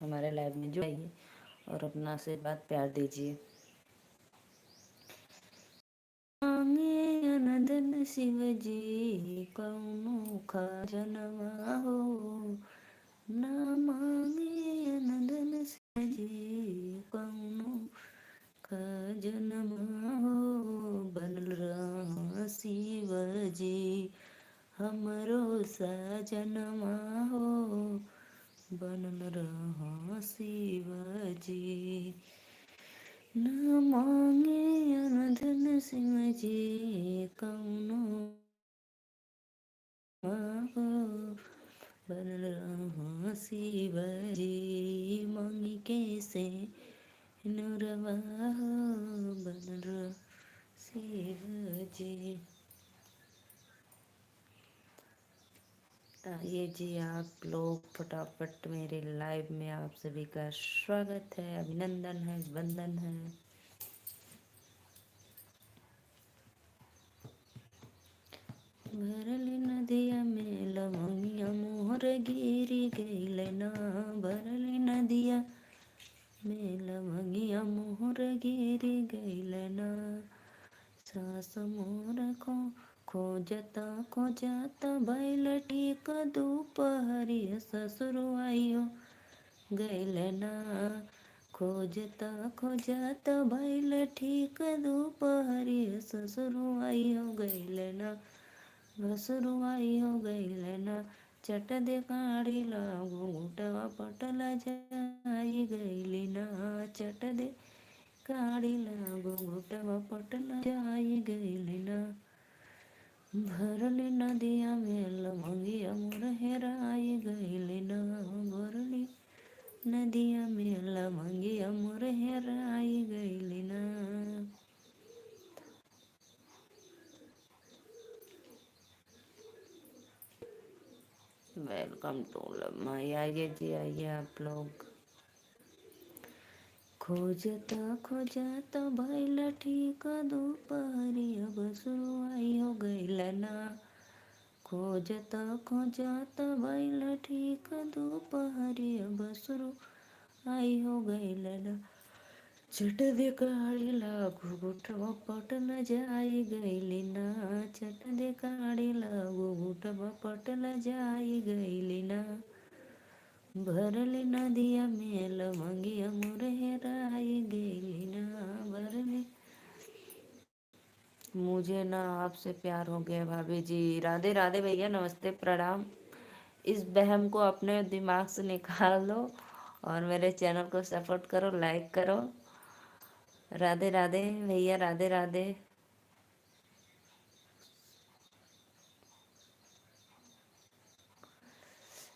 हमारे लाइव में जुड़िए और अपना आशीर्वाद प्यार दीजिए। मांगे अनदन शिव जी कौनो खजनवा हो, ना मांगे अनदन शिव जी कौनो खजनवा हो, बनल रहा शिव जी हमरो सजनवा हो, बनल रहा शिव जी। न मांगे अनधन सिंह जी कौनो हो, बनल रहा शिव जी मांगी कैसे नुरवा हो, बनल रहा शिव जी। आइए जी आप लोग फटाफट मेरे लाइव में आप सभी का स्वागत है, अभिनंदन है, वंदन है। भरली नदिया में लवंगिया मोहर गिरी गईल ना, भरली नदिया में लवंगिया मोहर गिरी गईल ना, सास मोर खोजता खोजता बैल ठीक दोपहरिया ससुर आइयो गईल ना, खोजता खोजता बैल ठीक दोपहरिया ससुर आइयो गईल ना, भसुरुआई हो गईल ना, चट दे काढ़ी लागू घुटवा पटल जाई गईली ना, चट दे काढ़ी लागू घुटवा पटल जाई गईली ना, भरली नदिया में लवंगिया मोर हेराई गईली ना, भरली नदिया में लवंगिया मोर हेराई गईली ना। वेलकम टू माई, आइए जी आइए आप लोग। खोजता खोजता भैल ठीक दोपहरिया बसुआई हो गईल ना, खोजता खोजता भैल ठीक दोपहरिया बसुरु आई हो गईल ना, चट दे काढ़ी लागू गुठवा पटल जाई गईली ना, चट दे काढ़ी लागू गुठवा पटल जाई गईली ना, भरली नदिया में लवंगिया मोर हेराई गईली ना, भरली। मुझे ना आपसे प्यार हो गया भाभी जी। राधे राधे भैया, नमस्ते, प्रणाम। इस बहम को अपने दिमाग से निकाल दो और मेरे चैनल को सपोर्ट करो, लाइक करो। राधे राधे भैया, राधे राधे।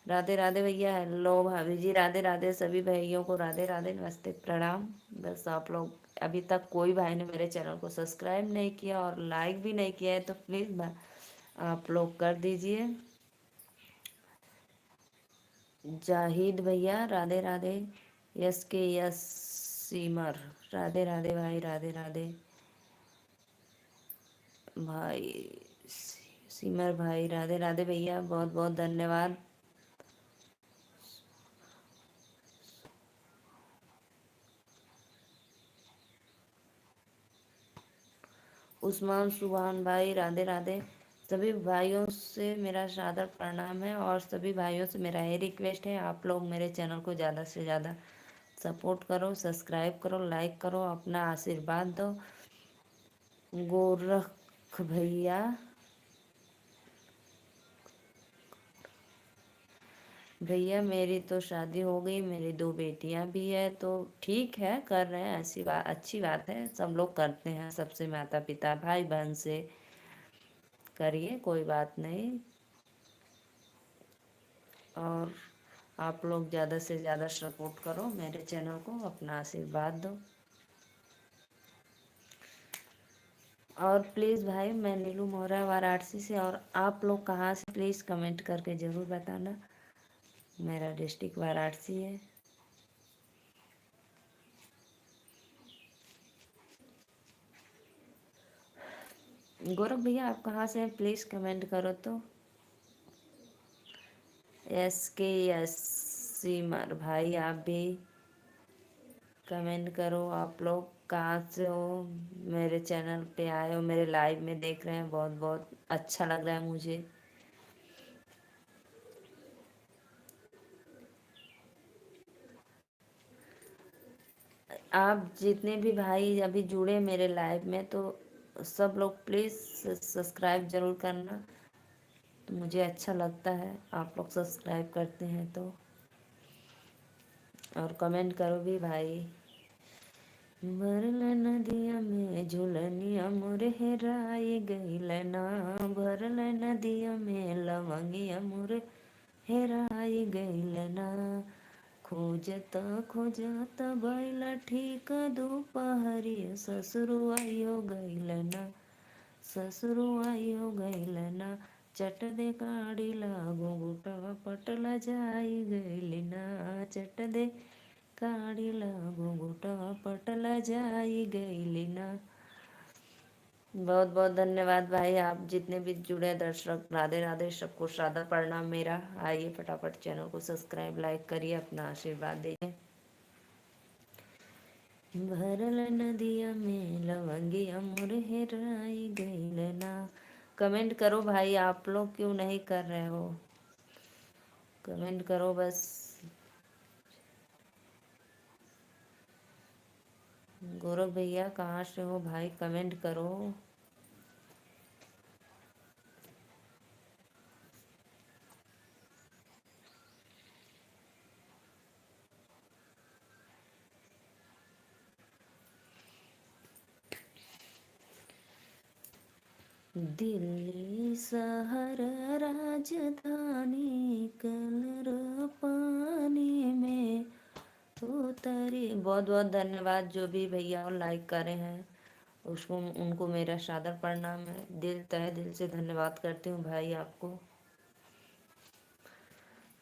राधे राधे भैया, हेलो भाभी जी, राधे राधे सभी भाइयों को, राधे राधे, नमस्ते, प्रणाम। बस आप लोग, अभी तक कोई भाई ने मेरे चैनल को सब्सक्राइब नहीं किया और लाइक भी नहीं किया है तो प्लीज़ आप लोग कर दीजिए। जाहिद भैया, राधे राधे। यस के यस सीमर, राधे राधे भाई, राधे राधे भाई। सीमर भाई, राधे राधे भैया, बहुत बहुत धन्यवाद। उस्मान सुभान भाई, राधे राधे। सभी भाइयों से मेरा सादर प्रणाम है और सभी भाइयों से मेरा ये रिक्वेस्ट है, आप लोग मेरे चैनल को ज़्यादा से ज़्यादा सपोर्ट करो, सब्सक्राइब करो, लाइक करो, अपना आशीर्वाद दो। गोरख भैया, भैया मेरी तो शादी हो गई, मेरी दो बेटियां भी है, तो ठीक है, कर रहे हैं, ऐसी बात, अच्छी बात है, सब लोग करते हैं, सबसे माता पिता भाई बहन से करिए, कोई बात नहीं। और आप लोग ज़्यादा से ज़्यादा सपोर्ट करो मेरे चैनल को, अपना आशीर्वाद दो। और प्लीज़ भाई, मैं नीलू मोहरा वाराणसी से, और आप लोग कहाँ से प्लीज़ कमेंट करके ज़रूर बताना। मेरा डिस्ट्रिक्ट वाराणसी है। गौरव भैया आप कहाँ से हैं, प्लीज़ कमेंट करो तो। यस के यस सीमर भाई आप भी कमेंट करो। आप लोग कहाँ से हो, मेरे चैनल पे आए हो, मेरे लाइव में देख रहे हैं, बहुत बहुत अच्छा लग रहा है मुझे। आप जितने भी भाई अभी जुड़े मेरे लाइव में, तो सब लोग प्लीज़ सब्सक्राइब ज़रूर करना, तो मुझे अच्छा लगता है आप लोग सब्सक्राइब करते हैं तो। और कमेंट करो भी भाई। भरल नदिया में झुलनिया मोर हेराई गईल ना, भरल नदिया में लवंगिया मोर हेराई गईल ना, खोजता खोजता बैला ठीक दोपहरिया, ससुरुआइयो गईल ना, ससुरुआइयो गईल ना, चट दे काड़ी लागो गुटवा पटला जाई गईल ना, चट दे काड़ी लागो गुटवा पटला जाई गईल ना। बहुत बहुत धन्यवाद भाई, आप जितने भी जुड़े दर्शक, राधे राधे, सबको सादर प्रणाम मेरा। आइए फटाफट चैनल को सब्सक्राइब लाइक करिए, अपना आशीर्वाद दीजिए। भरल नदिया में लवंगिया मोर हेराई गईल ना। कमेंट करो भाई, आप लोग क्यों नहीं कर रहे हो, कमेंट करो बस। गौरव भैया कहाँ से हो भाई, कमेंट करो। दिल्ली शहर राजधानी, कलर पानी में उतरी। बहुत बहुत धन्यवाद जो भी भैया और लाइक करे हैं, उसको उनको मेरा सादर प्रणाम है। दिल तहे दिल से धन्यवाद करती हूँ भाई आपको।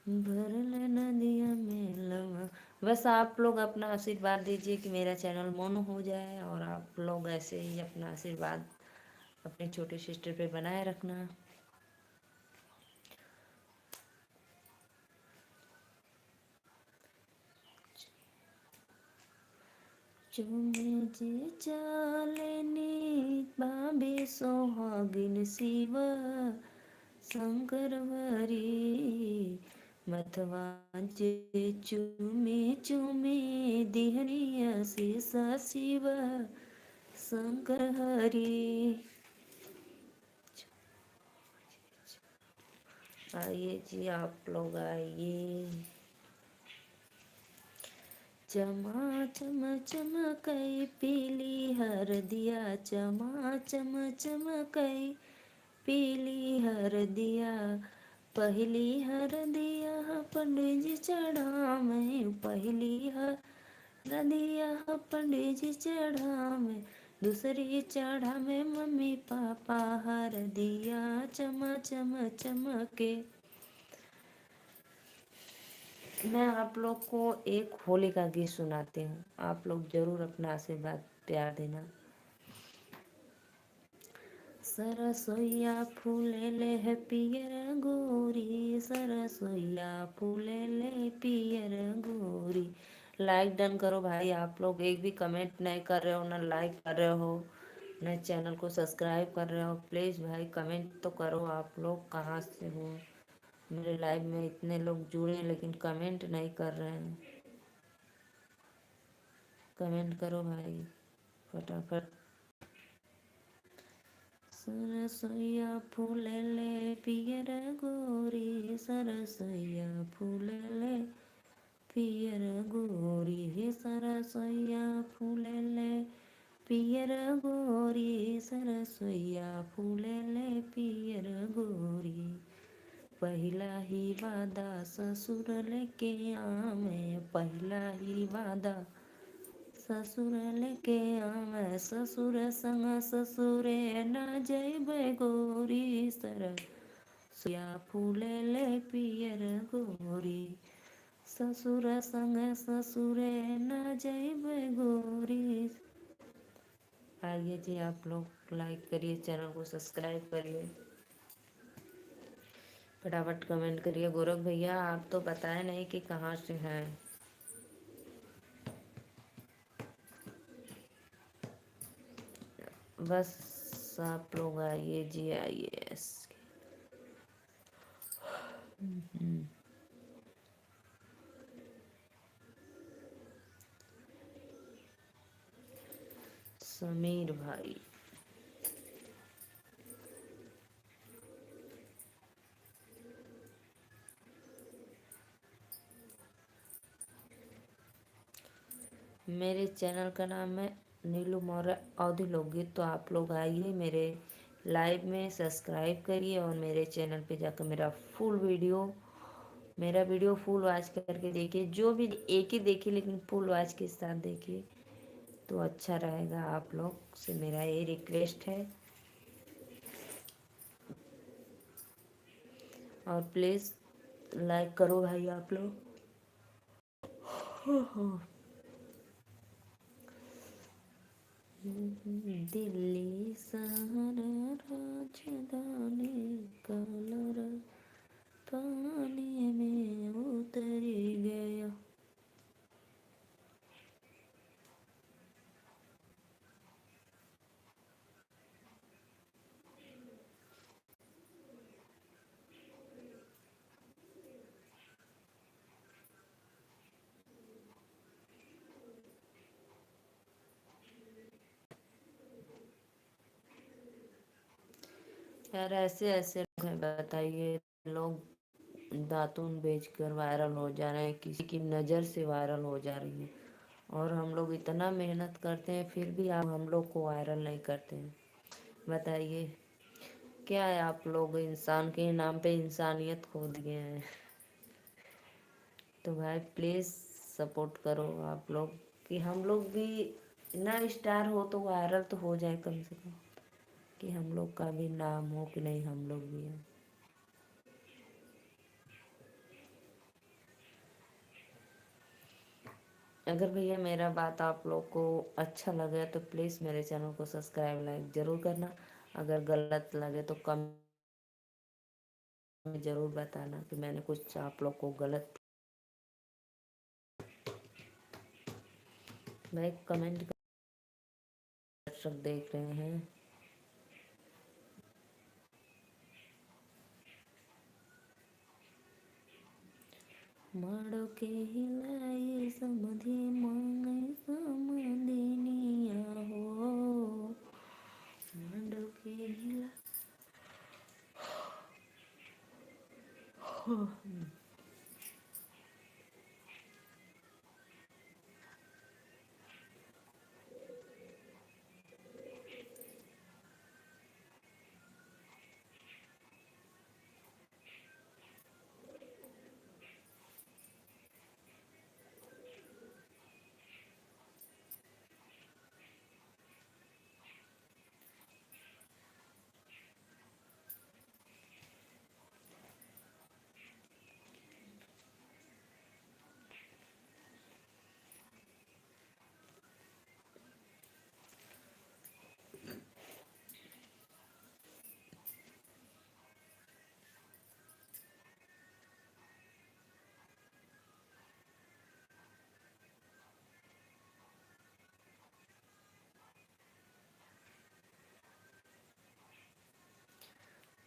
भरल नदिया में लवा, बस आप लोग अपना आशीर्वाद दीजिए कि मेरा चैनल मोनो हो जाए, और आप लोग ऐसे ही अपना आशीर्वाद अपने छोटे सिस्टर पे बनाए रखना। चुमे जे चालेनी बाबे सोहागिन शिव शंकरवरी, मथवा जे चुमे चुमे दिहनिया शीस शिव शंकर हरि। आइए जी आप लोग आइए। चमा चम चमकई पीली हरदिया, चमा चम चमकई पीली हरदिया, पहली हरदिया पंडित जी चढ़ावे, पहली हरदिया पंडित जी चढ़ावे, दूसरी चढ़ावे मम्मी पापा हरदिया, चमा चम चमके। मैं आप लोग को एक होली का गीत सुनाती हूँ, आप लोग जरूर अपना आशीर्वाद प्यार देना। सरसोईया फूले ले है पियर गोरी, सरसोईया फूले ले पियर गोरी। लाइक डन करो भाई, आप लोग एक भी कमेंट नहीं कर रहे हो, ना लाइक कर रहे हो, ना चैनल को सब्सक्राइब कर रहे हो। प्लीज़ भाई कमेंट तो करो। आप लोग कहाँ से हो, मेरे लाइव में इतने लोग जुड़े हैं लेकिन कमेंट नहीं कर रहे हैं। कमेंट करो भाई फटाफट। सरसोईया फूले ले पियर गोरी, सरसोईया फूले ले पियर गोरी, हे सरसोईया फूले ले पियर गोरी, सरसोईया फूले ले पियर गोरी। पहला ही वादा ससुर लेके आवे, पहला ही वादा ससुर लेके आवे, ससुर संग ससुरे न जइबे गोरी, सरसोईया फूले ले पियर गोरी, ससुर संग ससुरे न जइबे गोरी। आइए जी आप लोग लाइक करिए, चैनल को सब्सक्राइब करिए। फटाफट कमेंट करिए। गोरख भैया आप तो बताए नहीं कि कहाँ से हैं। बस आप लोग आइए जी, आइए। समीर भाई, मेरे चैनल का नाम है नीलू मौर्य अवधी लोकगीत। तो आप लोग आइए मेरे लाइव में, सब्सक्राइब करिए और मेरे चैनल पे जाकर मेरा वीडियो फुल वॉच करके देखिए। जो भी एक ही देखिए लेकिन फुल वॉच के साथ देखिए तो अच्छा रहेगा। आप लोग से मेरा ये रिक्वेस्ट है। और प्लीज़ लाइक करो भाई आप लोग। दिल्ली शहर राजधानी कलर पानी में उतर गया। यार ऐसे ऐसे लोग हैं, बताइए। लोग दातून बेचकर वायरल हो जा रहे हैं, किसी की नज़र से वायरल हो जा रही है। और हम लोग इतना मेहनत करते हैं फिर भी आप हम लोग को वायरल नहीं करते हैं। बताइए क्या है, आप लोग इंसान के नाम पे इंसानियत खो दिए हैं। तो भाई प्लीज़ सपोर्ट करो आप लोग कि हम लोग भी ना स्टार हो तो वायरल तो हो जाए कम से कम, कि हम लोग का भी नाम हो कि नहीं हम लोग भी हैं। अगर भैया मेरा बात आप लोग को अच्छा लगे तो प्लीज़ मेरे चैनल को सब्सक्राइब लाइक ज़रूर करना। अगर गलत लगे तो कम ज़रूर बताना कि मैंने कुछ आप लोग को गलत। भाई कमेंट दर्शक देख रहे हैं। माड़ो के हिलाई समधि मांगे समधिनिया हो। माड़ो के हिला।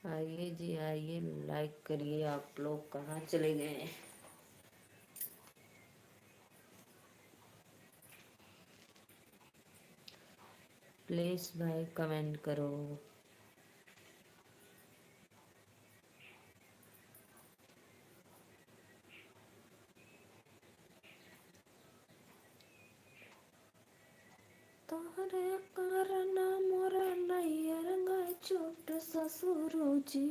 आइए जी आइए, लाइक करिए। आप लोग कहाँ चले गए। प्लीज़ भाई कमेंट करो। तोहरे कारण मोरा नैयर गए छोट ससुर जी।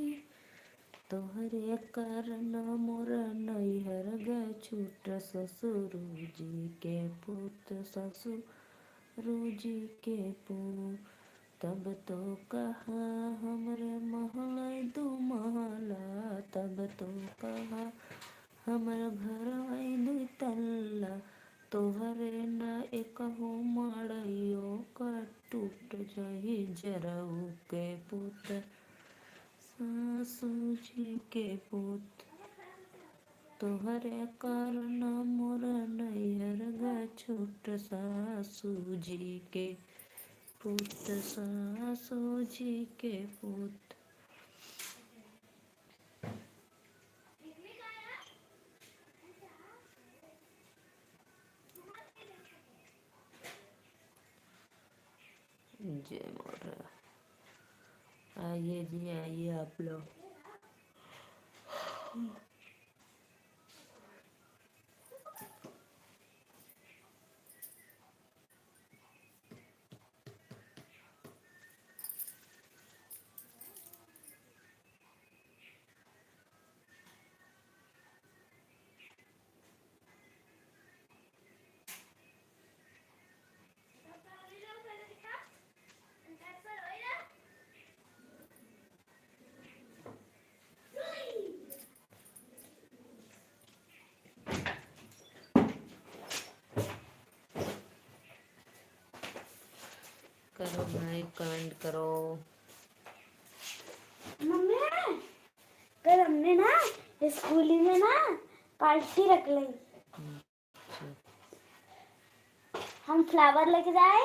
तोहरे कारण मोरा नैहर गए छोट ससुर जी के पुत ससुर जी के पुत। तब तो कहा हमरे महल दू महला। तब तो कहा हमर घर दू तल्ला। तोहरे न एकहु मड़इयो का टूट जाई जरऊ के पुत सासूजी के पूत तोहरे कारण मोर नैहर ग छूट सासूजी के पूत सासूजी के पूत। जय मोर। आइए जी आइए आप लोग। करो भाई कमेंट करो। मम्मी कल हमने ना स्कूल में ना पार्टी रख ली। हम फ्लावर लेके जाए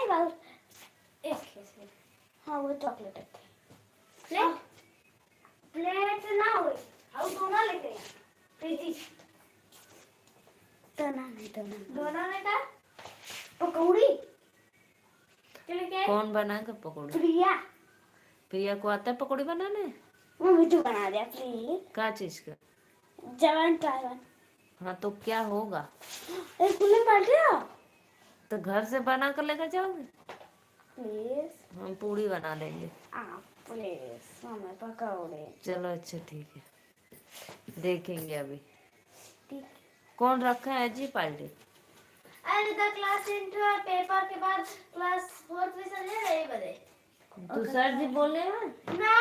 एक हाँ वो चॉकलेट है। प्लेट प्लेट ना हो हम दोनों लेके प्रीति तना नहीं दोनों ने का पकौड़ी कौन बनाएगा पकौड़ी? प्रिया। प्रिया को आता है पकौड़ी बनाने? वो मुझे बना दिया प्लीज। क्या चीज का? जवान चावल। हाँ तो क्या होगा? स्कूल में पार्टी हो तो घर से बना कर लेकर जाओगे? प्लीज। हम पूड़ी बना देंगे। प्लीज हमें पकौड़े। चलो अच्छा ठीक है, देखेंगे अभी। ठीक। कौन रखा है जी पार्टी? अरे तो क्लास इंटर पेपर के बाद क्लास 4 में चले रहे बड़े। तो सर जी बोले हैं ना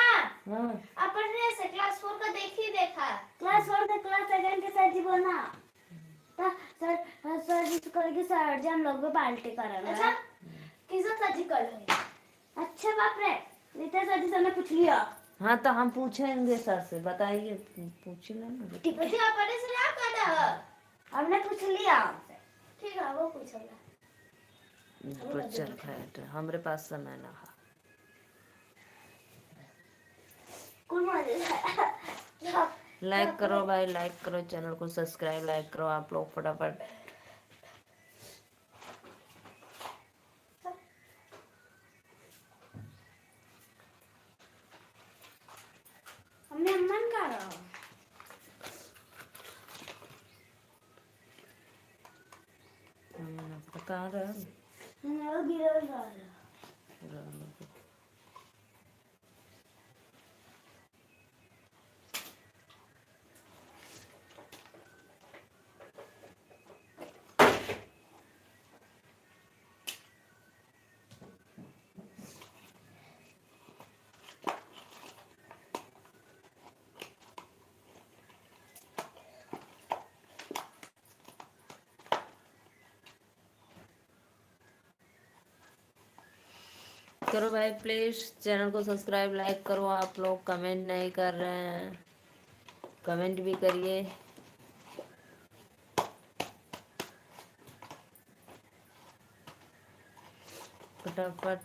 हाँ अपन ने से क्लास 4 का देखा क्लास 4 से क्लास 7 के सर जी बोलना तो सर जी कहेंगे सर जी हम लोग भी पार्टी करेंगे। अच्छा किस सर जी करेंगे? अच्छा बाप रे नीता सर जी से हमने पूछ लिया। हाँ तो हम पूछेंगे सर से, बताइए पूछ लेना। ठीक है अपने से क्या करना हमने पूछ लिया हमसे। ठीक है वो पूछेगा। चल खैर हमारे पास समय ना है। लाइक करो भाई, लाइक करो, चैनल को सब्सक्राइब लाइक करो आप लोग फटाफट। हमने अम्मन का रहा कहाँ रहा? वो गिरा रहा। करो भाई प्लीज, चैनल को सब्सक्राइब लाइक करो। आप लोग कमेंट नहीं कर रहे हैं, कमेंट भी करिए फटाफट।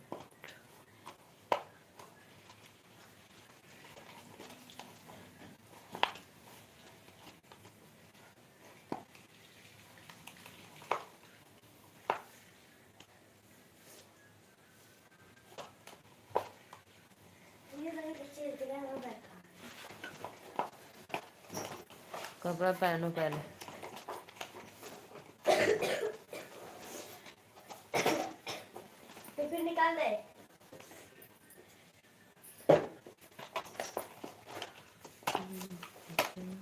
कपड़ा पहनो पहले। टिफिन निकाल दे।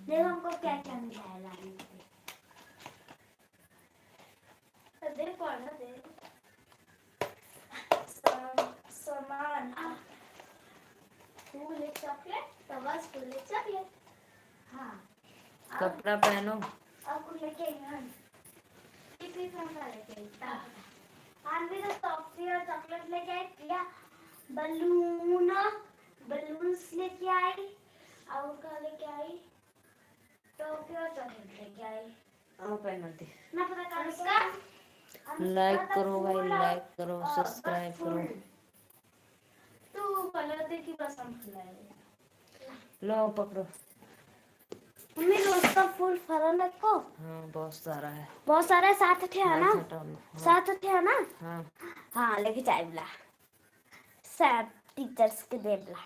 देखो हमको क्या क्या मिला है लाने के। दे पढ़ा दे सामान फूल एक चॉकलेट तो बस फूल एक चॉकलेट। हाँ कपड़ा पहनो। अब कुछ लेके टिफिन में लेके आज भी तो टॉफी और चॉकलेट लेके आई प्रिया। बलून्स लेके आई और क्या लेके आई? टॉफी और चॉकलेट लेके आई। पहना दे। ना पता क्या लेके आई? लाइक करो भाई, लाइक करो, सब्सक्राइब करो। तू कलर दे की पसंद खिलाए। लो पकड़ो। मम्मी रोज का फूल फरन को। हाँ बहुत सारा है। बहुत सारे साथ थे है ना? लाइट हटा लो। हाँ। साथ थे है ना? हाँ हाँ लेके जाए बोला। सब टीचर्स के दे बोला।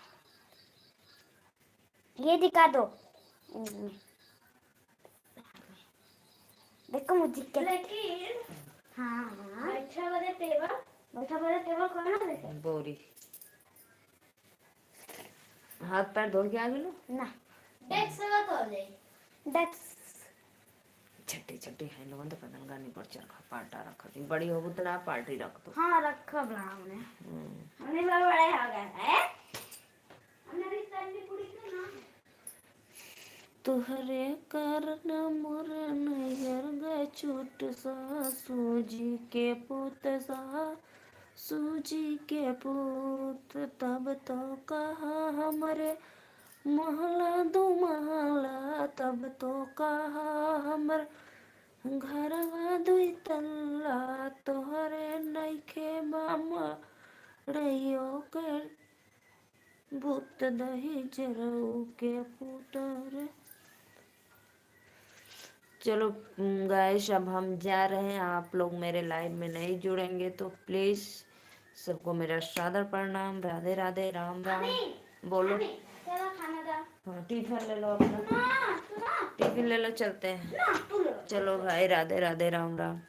ये दिखा दो। देखो मुझे क्या। लेकिन हाँ बैठा वाले टेबल कौन ना देखे? बोरी। हाथ पैर धो के आ गेलो ना डेस्क से बात हो जाए। डेस्क छट्टी छट्टी है लोगों तो पतंग गानी पर चरखा पाटा रखा थी बड़ी होगी तो ना पार्टी रख दो। हाँ रखा बना हमने बहुत बड़े हो गए है। हमने भी तंदी पूरी की ना। तुहरे कारण मोर नैयर गए छूट सा सूजी के पुत सा सूजी के पुत तब तो कहा हमरे महला दो महला तब तो कहा हमर घरवा दुई तल्ला तोहरे नइखे मामा रहियो कर भूत दही जरऊ के पुतर। चलो गाइस अब हम जा रहे हैं। आप लोग मेरे लाइव में नहीं जुड़ेंगे तो प्लीज सबको मेरा सादर प्रणाम। राधे राधे, राम राम। बोलो। चलो खाना दा। हाँ टिफिन ले लो अपना। टिफिन ले लो, चलते हैं। चलो भाई, राधे राधे, राम राम।